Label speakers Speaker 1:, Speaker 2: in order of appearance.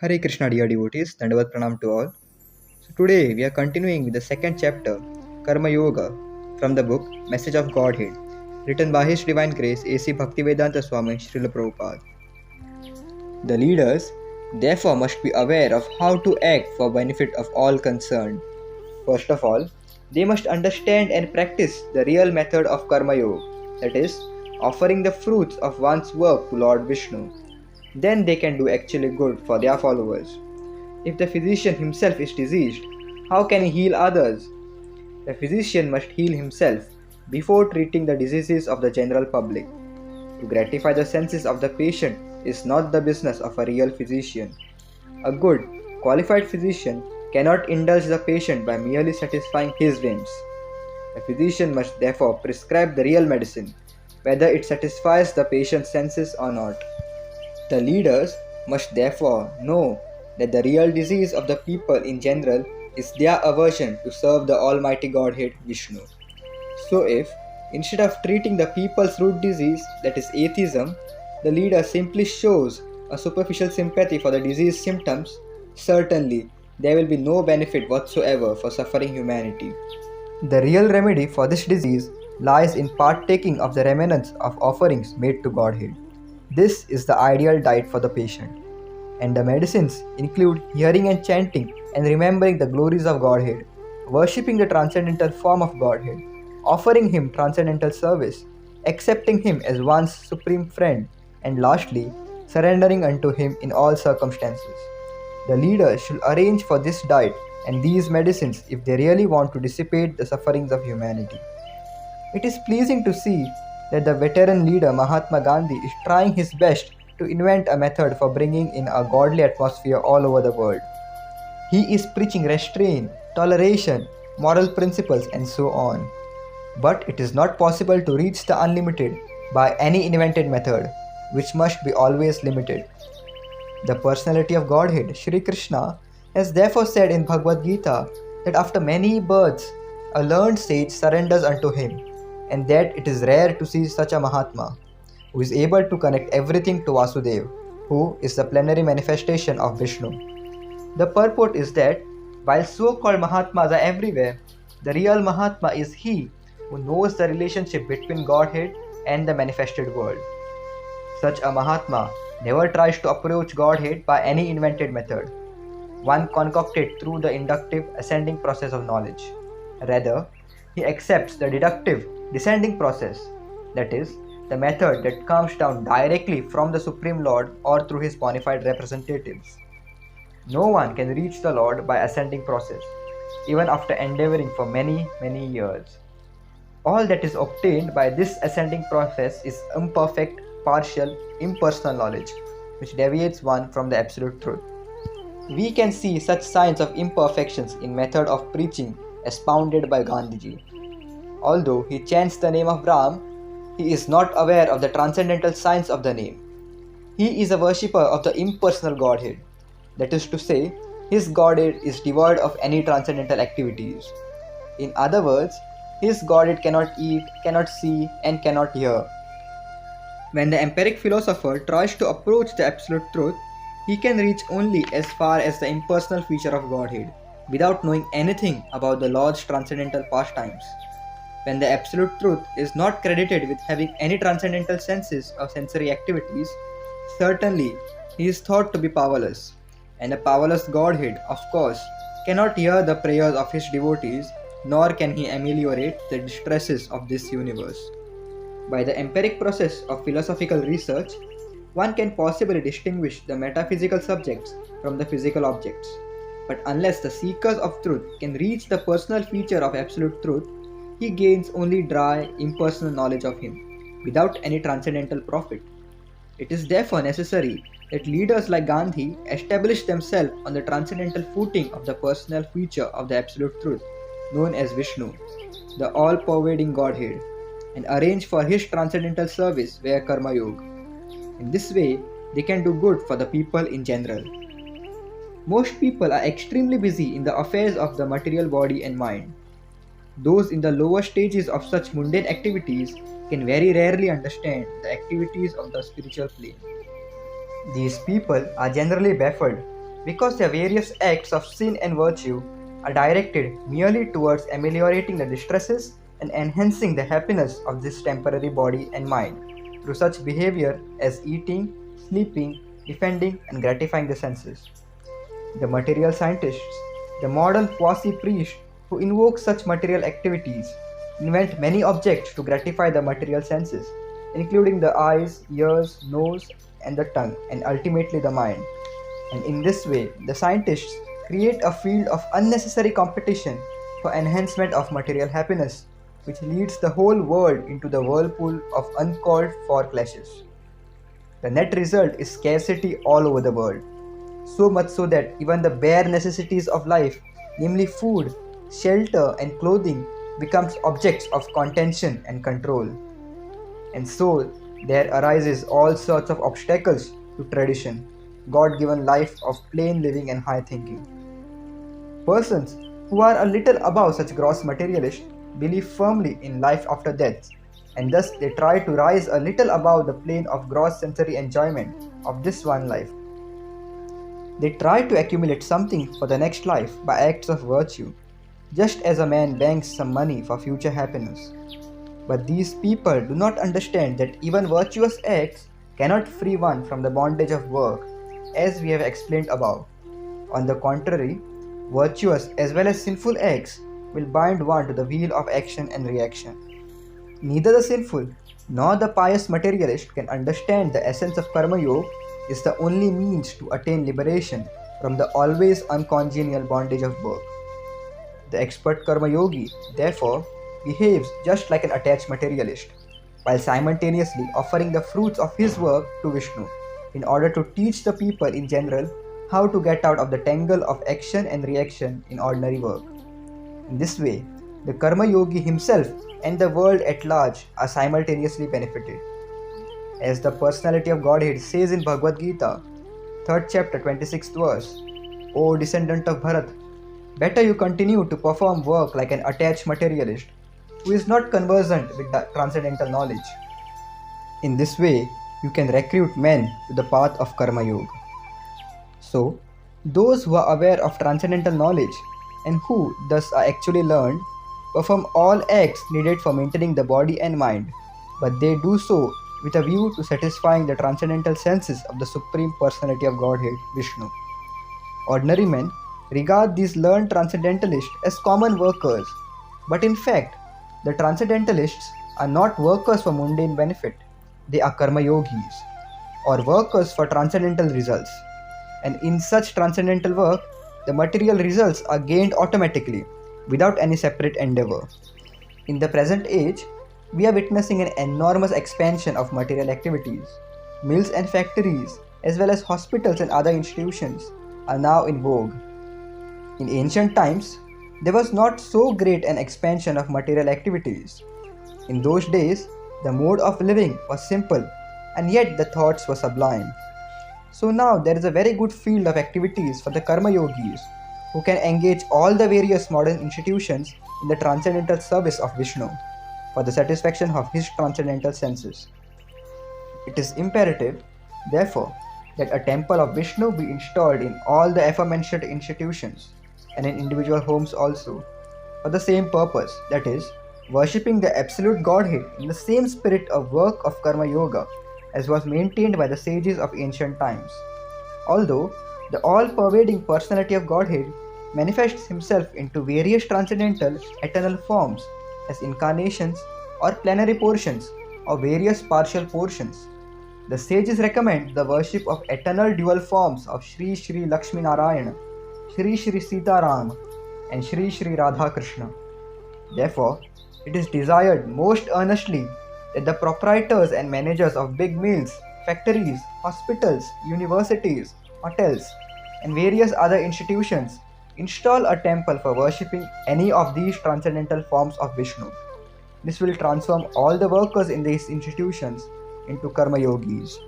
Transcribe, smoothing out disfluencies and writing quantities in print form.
Speaker 1: Hare Krishna, dear devotees, Dandavat Pranam to all. So today we are continuing with the second chapter, Karma Yoga, from the book Message of Godhead, written by His Divine Grace A.C. Bhaktivedanta Swami Śrila Prabhupāda. The leaders therefore must be aware of how to act for benefit of all concerned. First of all, they must understand and practice the real method of Karma Yoga, that is, offering the fruits of one's work to Lord Vishnu. Then they can do actually good for their followers. If the physician himself is diseased, how can he heal others? The physician must heal himself before treating the diseases of the general public. To gratify the senses of the patient is not the business of a real physician. A good, qualified physician cannot indulge the patient by merely satisfying his whims. The physician must therefore prescribe the real medicine, whether it satisfies the patient's senses or not. The leaders must therefore know that the real disease of the people in general is their aversion to serve the Almighty Godhead Vishnu. So if, instead of treating the people's root disease, that is atheism, the leader simply shows a superficial sympathy for the disease symptoms, certainly there will be no benefit whatsoever for suffering humanity. The real remedy for this disease lies in partaking of the remnants of offerings made to Godhead. This is the ideal diet for the patient. And the medicines include hearing and chanting and remembering the glories of Godhead, worshipping the transcendental form of Godhead, offering Him transcendental service, accepting Him as one's supreme friend, and lastly, surrendering unto Him in all circumstances. The leaders should arrange for this diet and these medicines if they really want to dissipate the sufferings of humanity. It is pleasing to see that the veteran leader Mahatma Gandhi is trying his best to invent a method for bringing in a godly atmosphere all over the world. He is preaching restraint, toleration, moral principles, and so on. But it is not possible to reach the unlimited by any invented method, which must be always limited. The personality of Godhead, Shri Krishna, has therefore said in Bhagavad Gita that after many births, a learned sage surrenders unto him, and that it is rare to see such a Mahatma, who is able to connect everything to Vasudeva, who is the plenary manifestation of Vishnu. The purport is that, while so-called Mahatmas are everywhere, the real Mahatma is he who knows the relationship between Godhead and the manifested world. Such a Mahatma never tries to approach Godhead by any invented method, one concocted through the inductive ascending process of knowledge. Rather, he accepts the deductive descending process, that is, the method that comes down directly from the Supreme Lord or through his bona fide representatives. No one can reach the Lord by ascending process, even after endeavoring for many years. All that is obtained by this ascending process is imperfect, partial, impersonal knowledge, which deviates one from the absolute truth. We can see such signs of imperfections in method of preaching expounded by Gandhiji. Although he chants the name of Ram, he is not aware of the transcendental signs of the name. He is a worshipper of the impersonal Godhead. That is to say, his Godhead is devoid of any transcendental activities. In other words, his Godhead cannot eat, cannot see, and cannot hear. When the empiric philosopher tries to approach the absolute truth, he can reach only as far as the impersonal feature of Godhead, without knowing anything about the Lord's transcendental pastimes. When the absolute truth is not credited with having any transcendental senses or sensory activities, certainly he is thought to be powerless. And a powerless Godhead, of course, cannot hear the prayers of his devotees, nor can he ameliorate the distresses of this universe. By the empiric process of philosophical research, one can possibly distinguish the metaphysical subjects from the physical objects. But unless the seekers of truth can reach the personal feature of absolute truth, he gains only dry, impersonal knowledge of him, without any transcendental profit. It is therefore necessary that leaders like Gandhi establish themselves on the transcendental footing of the personal feature of the absolute truth, known as Vishnu, the all-pervading Godhead, and arrange for his transcendental service via Karma Yoga. In this way, they can do good for the people in general. Most people are extremely busy in the affairs of the material body and mind. Those in the lower stages of such mundane activities can very rarely understand the activities of the spiritual plane. These people are generally baffled because their various acts of sin and virtue are directed merely towards ameliorating the distresses and enhancing the happiness of this temporary body and mind through such behavior as eating, sleeping, defending, and gratifying the senses. The material scientists, the modern quasi-priests who invoke such material activities, invent many objects to gratify the material senses, including the eyes, ears, nose, and the tongue, and ultimately the mind. And in this way, the scientists create a field of unnecessary competition for enhancement of material happiness, which leads the whole world into the whirlpool of uncalled for clashes. The net result is scarcity all over the world, so much so that even the bare necessities of life, namely food, shelter, and clothing, becomes objects of contention and control. And so there arises all sorts of obstacles to tradition, God-given life of plain living and high thinking. Persons who are a little above such gross materialists believe firmly in life after death, and thus they try to rise a little above the plane of gross sensory enjoyment of this one life. They try to accumulate something for the next life by acts of virtue, just as a man banks some money for future happiness. But these people do not understand that even virtuous acts cannot free one from the bondage of work, as we have explained above. On the contrary, virtuous as well as sinful acts will bind one to the wheel of action and reaction. Neither the sinful nor the pious materialist can understand the essence of Karma Yoga is the only means to attain liberation from the always uncongenial bondage of work. The expert Karma Yogi, therefore, behaves just like an attached materialist, while simultaneously offering the fruits of his work to Vishnu, in order to teach the people in general how to get out of the tangle of action and reaction in ordinary work. In this way, the Karma Yogi himself and the world at large are simultaneously benefited. As the personality of Godhead says in Bhagavad Gita, 3rd chapter 26th verse, O descendant of Bharat, better you continue to perform work like an attached materialist who is not conversant with the transcendental knowledge. In this way, you can recruit men to the path of Karma Yoga. So, those who are aware of transcendental knowledge and who thus are actually learned perform all acts needed for maintaining the body and mind, but they do so with a view to satisfying the transcendental senses of the Supreme Personality of Godhead, Vishnu. Ordinary men regard these learned transcendentalists as common workers, but in fact, the transcendentalists are not workers for mundane benefit, they are Karma Yogis, or workers for transcendental results. And in such transcendental work, the material results are gained automatically, without any separate endeavor. In the present age, we are witnessing an enormous expansion of material activities. Mills and factories, as well as hospitals and other institutions, are now in vogue. In ancient times, there was not so great an expansion of material activities. In those days, the mode of living was simple, and yet the thoughts were sublime. So now there is a very good field of activities for the Karma Yogis, who can engage all the various modern institutions in the transcendental service of Vishnu, for the satisfaction of his transcendental senses. It is imperative, therefore, that a temple of Vishnu be installed in all the aforementioned institutions, and in individual homes also, for the same purpose, that is, worshipping the absolute Godhead in the same spirit of work of Karma Yoga as was maintained by the sages of ancient times. Although the all-pervading personality of Godhead manifests himself into various transcendental eternal forms as incarnations or plenary portions or various partial portions, the sages recommend the worship of eternal dual forms of Shri Shri Lakshmi Narayana, Shri Shri Sita Ram, and Shri Shri Radha Krishna. Therefore, it is desired most earnestly that the proprietors and managers of big mills, factories, hospitals, universities, hotels, and various other institutions install a temple for worshipping any of these transcendental forms of Vishnu. This will transform all the workers in these institutions into Karma Yogis.